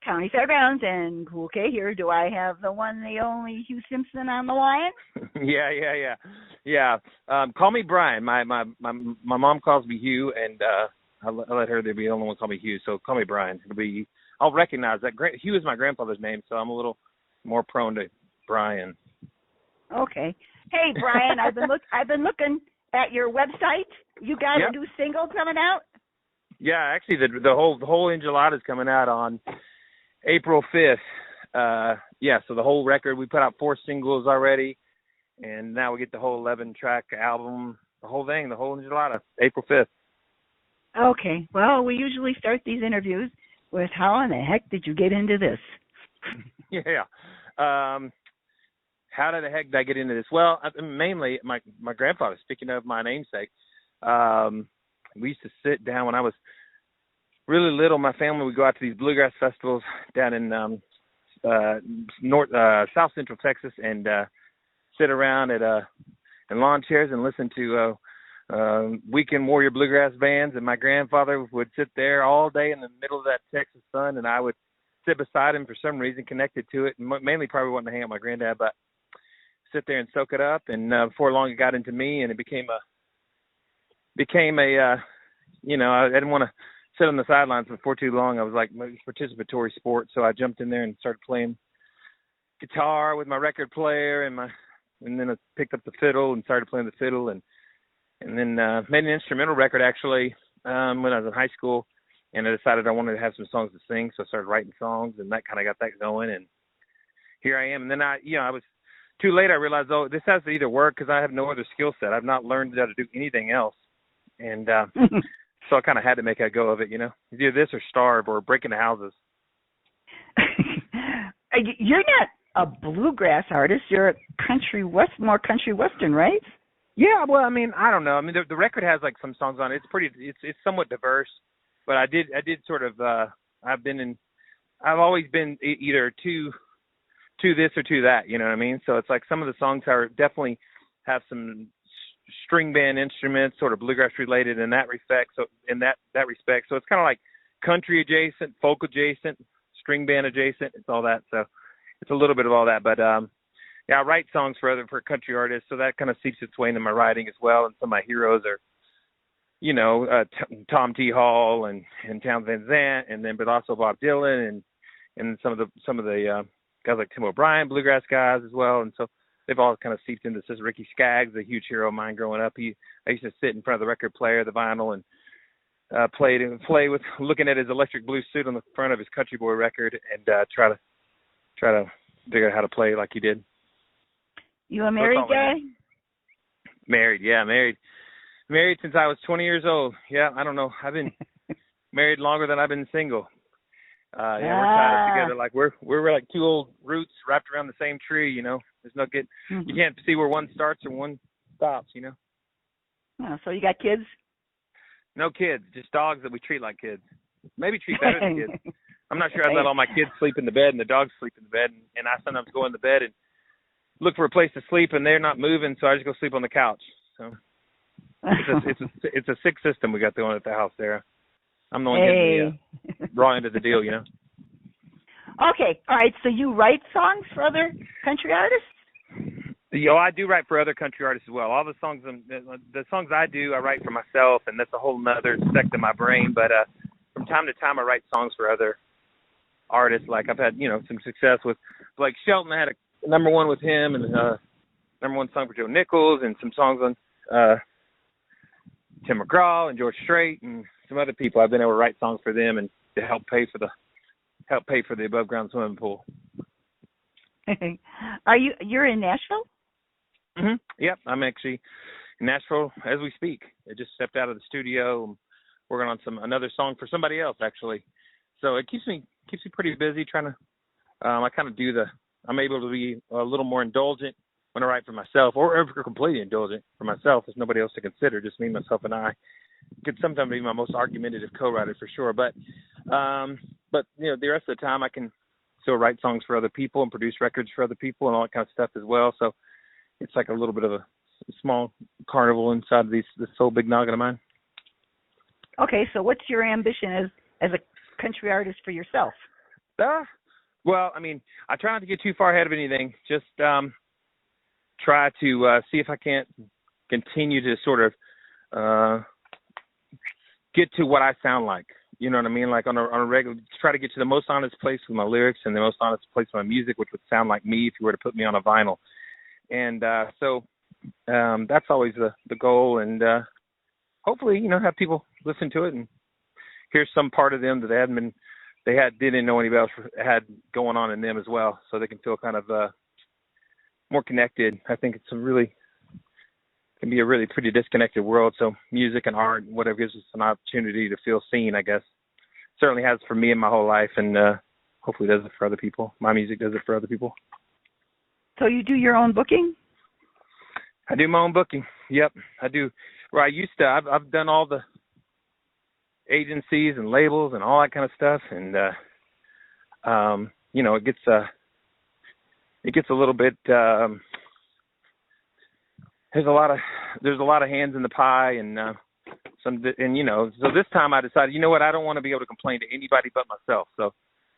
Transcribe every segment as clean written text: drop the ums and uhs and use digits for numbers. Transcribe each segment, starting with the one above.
County Fairgrounds and Cool K here. Do I have the one, the only Hugh Simpson on the line? Yeah. Call me Bryan. My mom calls me Hugh, and I let her be the only one call me Hugh. So call me Bryan. I'll recognize that. Hugh is my grandfather's name, so I'm a little more prone to Bryan. Okay. Hey, Bryan, I've been looking at your website. You got a new single coming out? Yeah, actually, the whole enchilada is coming out on April 5th. So the whole record, we put out 4 singles already, and now we get the whole 11-track album, the whole thing, the whole enchilada, April 5th. Okay. Well, we usually start these interviews with how in the heck did you get into this? How the heck did I get into this? Well, mainly my grandfather, speaking of my namesake, we used to sit down when I was really little. My family would go out to these bluegrass festivals down in South Central Texas and sit around at in lawn chairs and listen to weekend warrior bluegrass bands. And my grandfather would sit there all day in the middle of that Texas sun, and I would sit beside him for some reason, connected to it, and mainly probably wanting to hang out with my granddad, but sit there and soak it up. And before long, it got into me, and it became a I didn't want to sit on the sidelines for too long. I was like participatory sport, so I jumped in there and started playing guitar with my record player, and then I picked up the fiddle and started playing the fiddle, and then made an instrumental record actually when I was in high school, and I decided I wanted to have some songs to sing, so I started writing songs, and that kind of got that going, and here I am. And then I was too late. I realized, this has to either work because I have no other skill set. I've not learned how to do anything else. And so I kind of had to make a go of it, It's either this or starve or break into houses. You're not a bluegrass artist. You're a more country western, right? Yeah, well, I don't know. The record has like some songs on it. It's somewhat diverse, but I did sort of I've always been either to this or to that, you know what I mean? So it's like some of the songs are definitely have some string band instruments, sort of bluegrass related in that respect. So it's kind of like country adjacent, folk adjacent, string band adjacent. It's all that. So it's a little bit of all that. But I write songs for country artists, so that kind of seeps its way into my writing as well. And some of my heroes are, Tom T. Hall and Townsend Van Zandt, but also Bob Dylan and some of the guys like Tim O'Brien, bluegrass guys as well. And so they've all kind of seeped into this. Ricky Skaggs, a huge hero of mine growing up. I used to sit in front of the record player, the vinyl, and play with looking at his electric blue suit on the front of his Country Boy record and try to figure out how to play like he did. You a married guy? Married, yeah, married. Married since I was 20 years old. Yeah, I don't know. I've been married longer than I've been single. We're tied up together like we're like two old roots wrapped around the same tree. There's no get. Mm-hmm. You can't see where one starts or one stops. Oh, so you got kids? No kids, just dogs that we treat like kids. Maybe treat better than kids. I'm not sure I let all my kids sleep in the bed and the dogs sleep in the bed, and I sometimes go in the bed and look for a place to sleep, and they're not moving, so I just go sleep on the couch. So it's a sick system we got going at the house there. I'm the one getting the raw end of the deal, Okay, all right. So you write songs for other country artists? I do write for other country artists as well. All the songs I do, I write for myself, and that's a whole nother sect of my brain. But from time to time, I write songs for other artists. Like I've had, some success with Blake Shelton. I had a number one with him, and number one song for Joe Nichols, and some songs on Tim McGraw and George Strait and some other people. I've been able to write songs for them and to help pay for the above ground swimming pool. You're in Nashville? Mm-hmm. Yep, I'm actually in Nashville as we speak. I just stepped out of the studio. I'm working on another song for somebody else actually. So it keeps me pretty busy trying to. I'm able to be a little more indulgent when I write for myself, or completely indulgent for myself. There's nobody else to consider, just me, myself, and I. Could sometimes be my most argumentative co-writer for sure, but the rest of the time I can still write songs for other people and produce records for other people and all that kind of stuff as well. So it's like a little bit of a small carnival inside this whole big noggin of mine. Okay, so what's your ambition as a country artist for yourself? Well, I mean, I try not to get too far ahead of anything. Just try to see if I can't continue to sort of get to what I sound like. You know what I mean? Like on a regular, try to get to the most honest place with my lyrics and the most honest place with my music, which would sound like me if you were to put me on a vinyl. And so that's always the goal. And hopefully, have people listen to it and hear some part of them that didn't know anybody else had going on in them as well, so they can feel kind of more connected. I think can be a really pretty disconnected world. So music and art and whatever gives us an opportunity to feel seen, I guess. Certainly has for me in my whole life, and hopefully does it for other people. My music does it for other people. So you do your own booking? I do my own booking. Yep, I do. Well, I used to. I've done all the agencies and labels and all that kind of stuff, and it gets a little bit. There's a lot of hands in the pie, and so this time I decided, you know what, I don't want to be able to complain to anybody but myself. So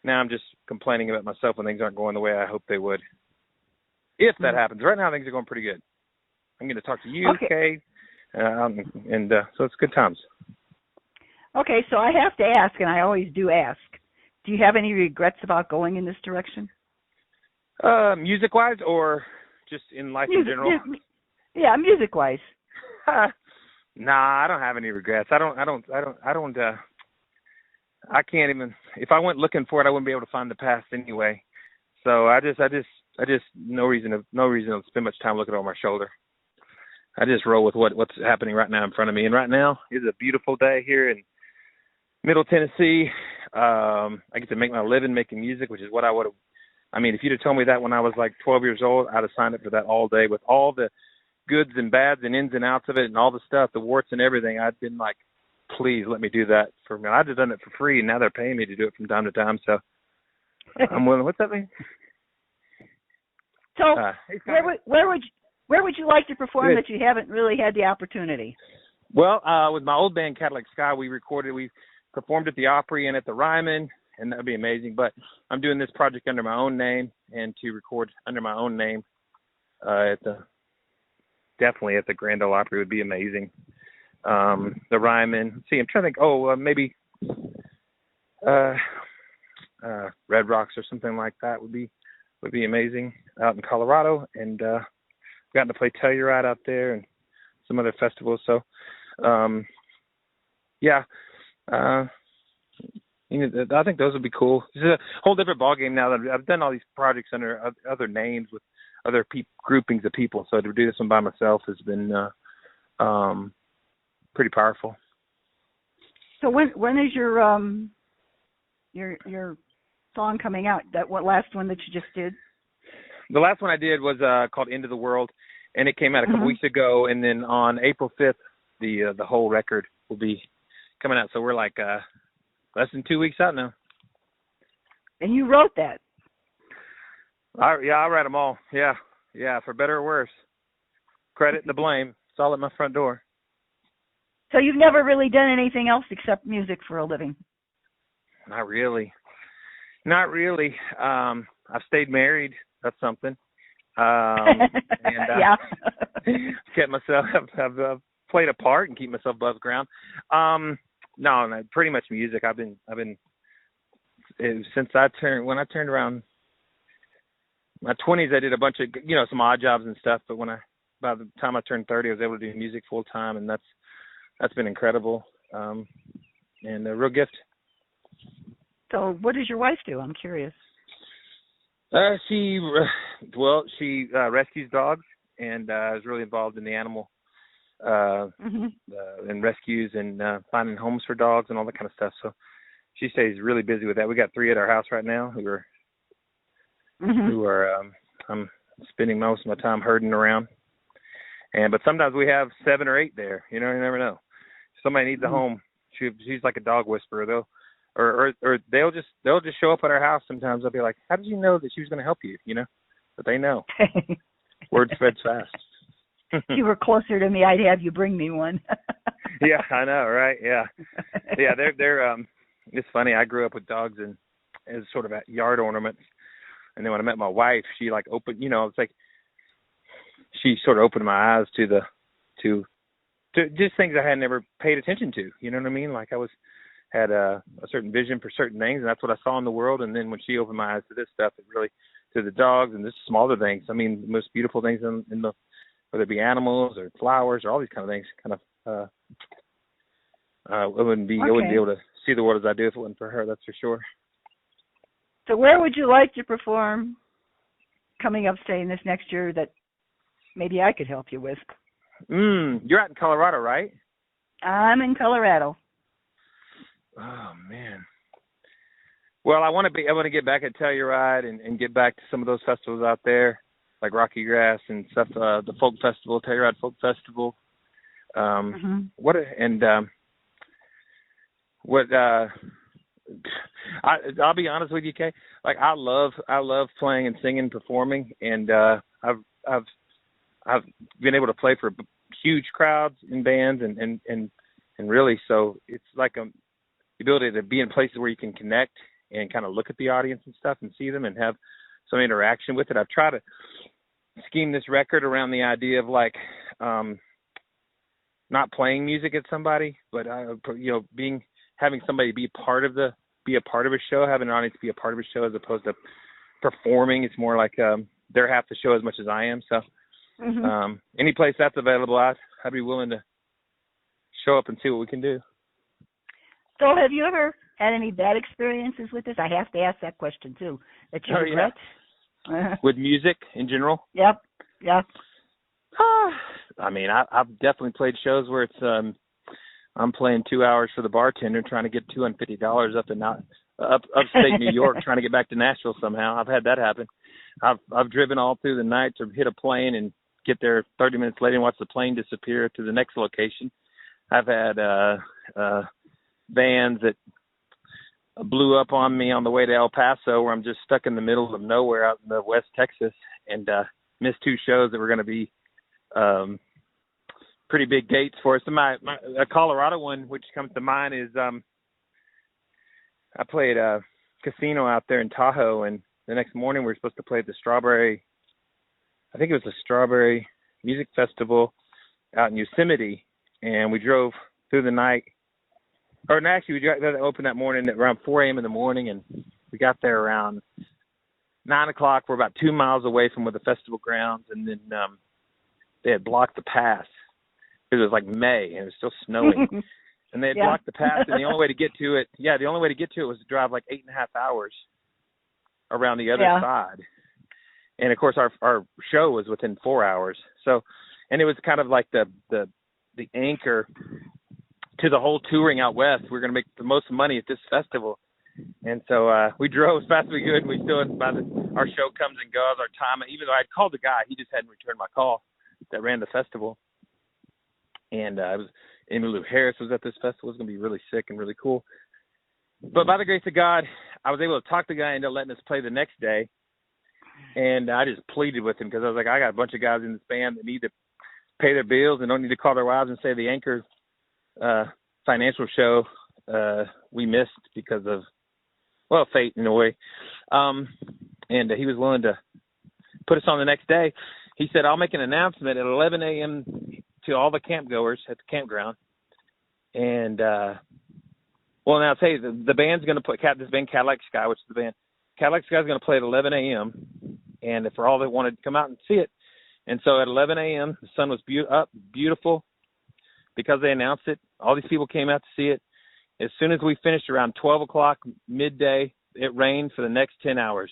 now I'm just complaining about myself when things aren't going the way I hope they would. If that happens. Right now things are going pretty good. I'm going to talk to you, Kay, and so it's good times. Okay, so I have to ask, and I always do ask, do you have any regrets about going in this direction? Music-wise, or just in life in general? Yeah, music-wise. Nah, I don't have any regrets. I can't even. If I went looking for it, I wouldn't be able to find the past anyway. So I just no reason to spend much time looking over my shoulder. I just roll with what's happening right now in front of me. And right now is a beautiful day here in Middle Tennessee. I get to make my living making music, which is what I would have. I mean, if you'd have told me that when I was like 12 years old, I'd have signed up for that all day with all the goods and bads and ins and outs of it and all the stuff, the warts and everything. I'd been like, please let me do that for me. I'd have done it for free, and now they're paying me to do it from time to time. So I'm willing. What's that mean? So where would you like to perform that you haven't really had the opportunity? Well, with my old band Cadillac Sky, we performed at the Opry and at the Ryman, and that would be amazing. But I'm doing this project under my own name, and to record under my own name definitely at the Grand Ole Opry would be amazing. The Ryman. See, I'm trying to think. Maybe Red Rocks or something like that would be amazing out in Colorado, and gotten to play Telluride out there and some other festivals. So, I think those would be cool. It's a whole different ballgame now that I've done all these projects under other names with other groupings of people. So to do this one by myself has been pretty powerful. So when is your song coming out? That last one that you just did? The last one I did was called End of the World, and it came out a couple weeks ago. And then on April 5th, the whole record will be coming out. So we're like less than 2 weeks out now. And you wrote that? I write them all. Yeah, for better or worse. Credit and the blame. It's all at my front door. So you've never really done anything else except music for a living? Not really. I've stayed married. That's something. And yeah. kept myself. I've played a part and keep myself above ground. No, pretty much music. I've been since when I turned around my 20s, I did a bunch of some odd jobs and stuff. But by the time I turned 30, I was able to do music full time, and that's been incredible and a real gift. So, what does your wife do? I'm curious. She rescues dogs and is really involved in the animal and rescues and finding homes for dogs and all that kind of stuff. So she stays really busy with that. We got 3 at our house right now who are I'm spending most of my time herding around. But sometimes we have 7 or 8 there. You never know. Somebody needs a home. She's like a dog whisperer. They'll just show up at our house sometimes. I'll be like, how did you know that she was going to help you? But they know. Word spreads fast. If you were closer to me, I'd have you bring me one. Yeah, I know, right? Yeah. Yeah, they're it's funny. I grew up with dogs, and as sort of yard ornaments. And then when I met my wife, she like opened, it's like she sort of opened my eyes to just things I had never paid attention to. You know what I mean? Like I had a certain vision for certain things, and that's what I saw in the world. And then when she opened my eyes to this stuff, it really, to the dogs and just smaller things. I mean, the most beautiful things in the, whether it be animals or flowers or all these kind of things, kind of, I wouldn't be able to see the world as I do if it wasn't for her. That's for sure. So where would you like to perform coming up, say, in this next year that maybe I could help you with? You're out in Colorado, right? I'm in Colorado. Oh man. Well, I want to get back at Telluride and get back to some of those festivals out there, like Rocky Grass and stuff. The Folk Festival, Telluride Folk Festival. I'll be honest with you, Kay. Like I love playing and singing, performing, and I've been able to play for huge crowds in bands and really, so it's like the ability to be in places where you can connect and kind of look at the audience and stuff and see them and have some interaction with it. I've tried to scheme this record around the idea of like not playing music at somebody, but having somebody be a part of a show, having an audience be a part of a show as opposed to performing. It's more like they're half the show as much as I am. So any place that's available, I'd be willing to show up and see what we can do. So have you ever had any bad experiences with this? I have to ask that question too. That you regret? Yeah. With music in general? Yep. Yeah. I mean, I've definitely played shows where it's I'm playing 2 hours for the bartender trying to get $250 upstate New York, trying to get back to Nashville somehow. I've had that happen. I've driven all through the night to hit a plane and get there 30 minutes later and watch the plane disappear to the next location. I've had vans that blew up on me on the way to El Paso, where I'm just stuck in the middle of nowhere out in the West Texas, and missed 2 shows that were going to be pretty big dates for us. And my Colorado one, which comes to mind, is I played a casino out there in Tahoe, and the next morning we were supposed to play at the Strawberry Music Festival out in Yosemite, and we drove through the night. Or no, actually, we got opened that morning at around 4 a.m. in the morning, and we got there around 9 o'clock. We're about 2 miles away from where the festival grounds, and then they had blocked the pass. It was like May, and it was still snowing. And they had blocked the pass, and the only way to get to it was to drive like 8.5 hours around the other side. And of course, our show was within 4 hours. So, and it was kind of like the anchor to the whole touring out west. We're going to make the most money at this festival. And so we drove as fast as we could, and we still, our show comes and goes, our time, even though I had called the guy, he just hadn't returned my call that ran the festival. And it was Emmylou Harris was at this festival. It was going to be really sick and really cool. But by the grace of God, I was able to talk the guy into letting us play the next day. And I just pleaded with him because I was like, I got a bunch of guys in this band that need to pay their bills and don't need to call their wives and say the Anchor financial show we missed because of, fate in a way. And he was willing to put us on the next day. He said, I'll make an announcement at 11 a.m. to all the campgoers at the campground. And, now I'll tell you, the band's going to play, this band Cadillac Sky, which is the band. Cadillac Sky is going to play at 11 a.m. And for all that wanted to come out and see it. And so at 11 a.m., the sun was beautiful because they announced it. All these people came out to see it. As soon as we finished around 12 o'clock midday, it rained for the next 10 hours.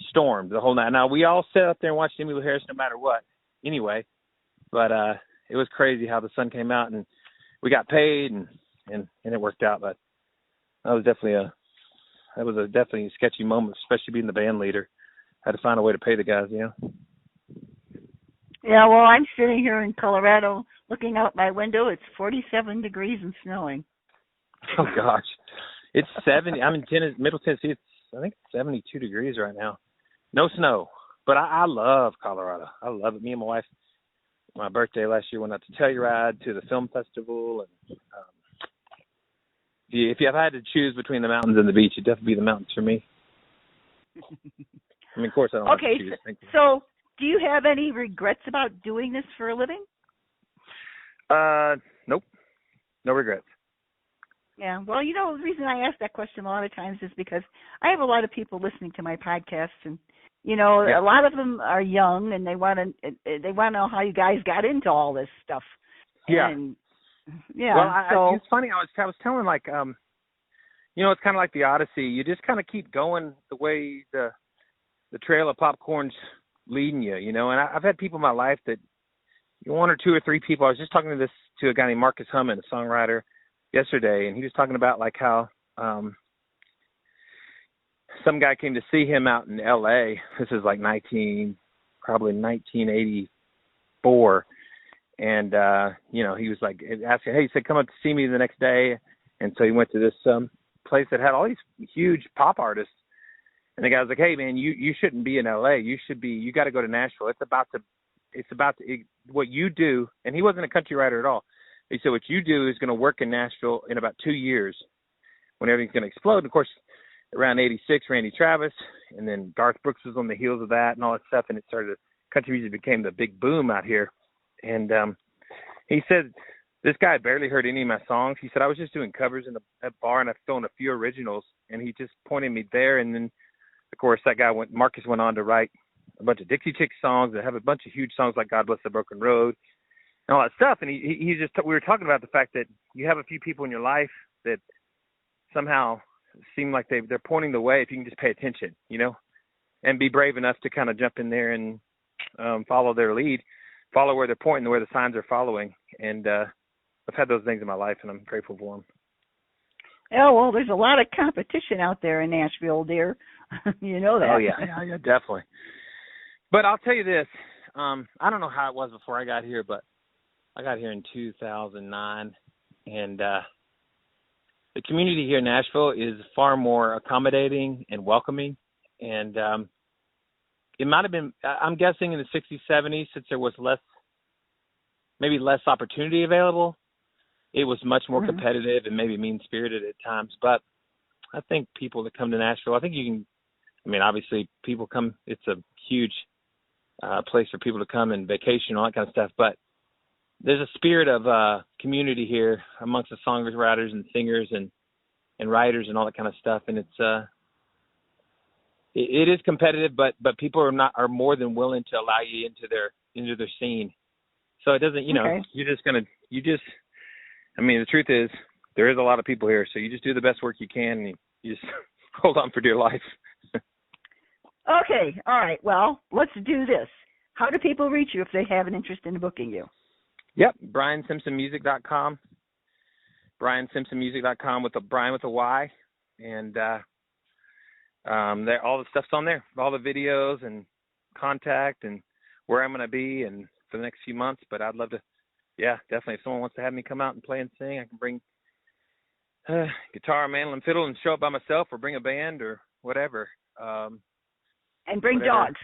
Stormed the whole night. Now, we all sat up there and watched Emmylou Harris no matter what anyway. But it was crazy how the sun came out, and we got paid, and it worked out. But that was definitely a sketchy moment, especially being the band leader. I had to find a way to pay the guys, Yeah, well, I'm sitting here in Colorado looking out my window. It's 47 degrees and snowing. Oh, gosh. It's 70. I'm in Middle Tennessee. I think it's 72 degrees right now. No snow. But I love Colorado. I love it. Me and my wife, my birthday last year, went out to Telluride, to the film festival. And if you had to choose between the mountains and the beach, it'd definitely be the mountains for me. I mean, of course, I don't have to Okay, choose. so do you have any regrets about doing this for a living? Nope, no regrets. Yeah, well, the reason I ask that question a lot of times is because I have a lot of people listening to my podcasts, and Yeah. a lot of them are young, and they want to know how you guys got into all this stuff. Yeah. And yeah. Well, it's funny. I was telling it's kind of like the Odyssey. You just kind of keep going the way the trail of popcorn's leading you. And I've had people in my life that one or two or three people. I was just talking to a guy named Marcus Hummon, a songwriter, yesterday, and he was talking about like how some guy came to see him out in L.A. This is like 1984, and he was like asking, hey, he said, come up to see me the next day, and so he went to this place that had all these huge pop artists, and the guy was like, hey man, you shouldn't be in L.A. You got to go to Nashville. It's about what you do, and he wasn't a country writer at all. He said, what you do is going to work in Nashville in about 2 years when everything's going to explode. And of course, around 86, Randy Travis, and then Garth Brooks was on the heels of that and all that stuff, and country music became the big boom out here. And he said, this guy barely heard any of my songs. He said, I was just doing covers in a bar, and I've thrown a few originals, and he just pointed me there. And then, of course, Marcus went on to write a bunch of Dixie Chicks songs that have a bunch of huge songs like God Bless the Broken Road, and all that stuff. And we were talking about the fact that you have a few people in your life that somehow seem like they're pointing the way if you can just pay attention, and be brave enough to kind of jump in there and follow their lead, follow where they're pointing, where the signs are following. And I've had those things in my life, and I'm grateful for them. Oh, well, there's a lot of competition out there in Nashville, dear. You know that. Oh, yeah, definitely. But I'll tell you this. I don't know how it was before I got here, but I got here in 2009, and the community here in Nashville is far more accommodating and welcoming. And it might have been, I'm guessing in the 60s, 70s, since there was less opportunity available, it was much more competitive and maybe mean-spirited at times. But I think people that come to Nashville, obviously people come, it's a huge place for people to come and vacation, all that kind of stuff. But there's a spirit of community here amongst the songwriters and singers and writers and all that kind of stuff. And it is competitive, but people are more than willing to allow you into their scene. So it doesn't, the truth is there is a lot of people here. So you just do the best work you can, and you just hold on for dear life. Okay. All right. Well, let's do this. How do people reach you if they have an interest in booking you? Yep. BryanSimpsonMusic.com. BryanSimpsonMusic.com with Brian with a Y. And all the stuff's on there. All the videos and contact and where I'm going to be and for the next few months. But I'd love to, definitely. If someone wants to have me come out and play and sing, I can bring guitar, mandolin, fiddle, and show up by myself, or bring a band or whatever. And bring dogs.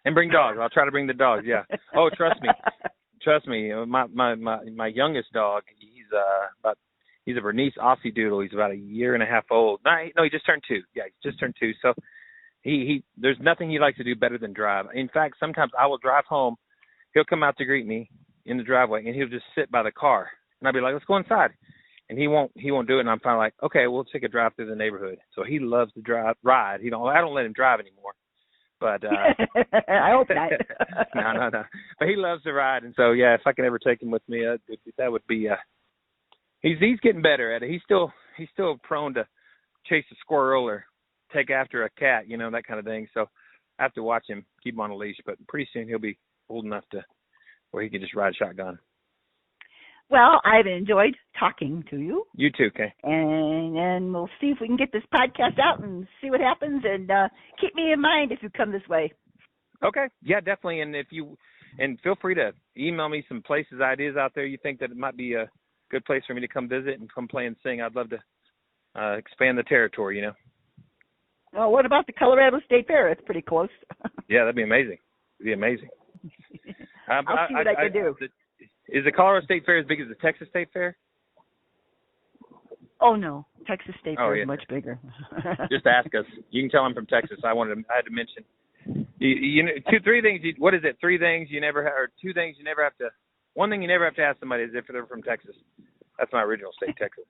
And bring dogs. I'll try to bring the dogs. Yeah. Oh, trust me. My youngest dog. He's a Bernese Aussie Doodle. He's about a year and a half old. No, he just turned 2. Yeah, he just turned 2. So he there's nothing he likes to do better than drive. In fact, sometimes I will drive home. He'll come out to greet me in the driveway, and he'll just sit by the car, and I'll be like, "Let's go inside." And he won't do it, and I'm finally like, "Okay, we'll take a drive through the neighborhood." So he loves to ride. I don't let him drive anymore. But I hope not. No. But he loves to ride, and so if I could ever take him with me, that would be. He's getting better at it. He's still prone to chase a squirrel or take after a cat, that kind of thing. So I have to watch him, keep him on a leash. But pretty soon he'll be old enough to where he can just ride shotgun. Well, I've enjoyed talking to you. You too, Kay. And we'll see if we can get this podcast out and see what happens. And keep me in mind if you come this way. Okay. Yeah, definitely. And feel free to email me some places, ideas out there you think that it might be a good place for me to come visit and come play and sing. I'd love to expand the territory, Well, what about the Colorado State Fair? It's pretty close. Yeah, that'd be amazing. It'd be amazing. I'll see what I can do. Is the Colorado State Fair as big as the Texas State Fair? Oh no, Texas State Fair Yeah. is much bigger. Just ask us. You can tell I'm from Texas. I had to mention. You know, three things. What is it? Three things you never have, or two things you never have to. One thing you never have to ask somebody is if they're from Texas. That's my original state, Texas.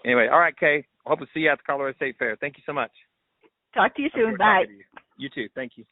Anyway, all right, Kay. I hope to see you at the Colorado State Fair. Thank you so much. Talk to you soon. Bye. You too. Thank you.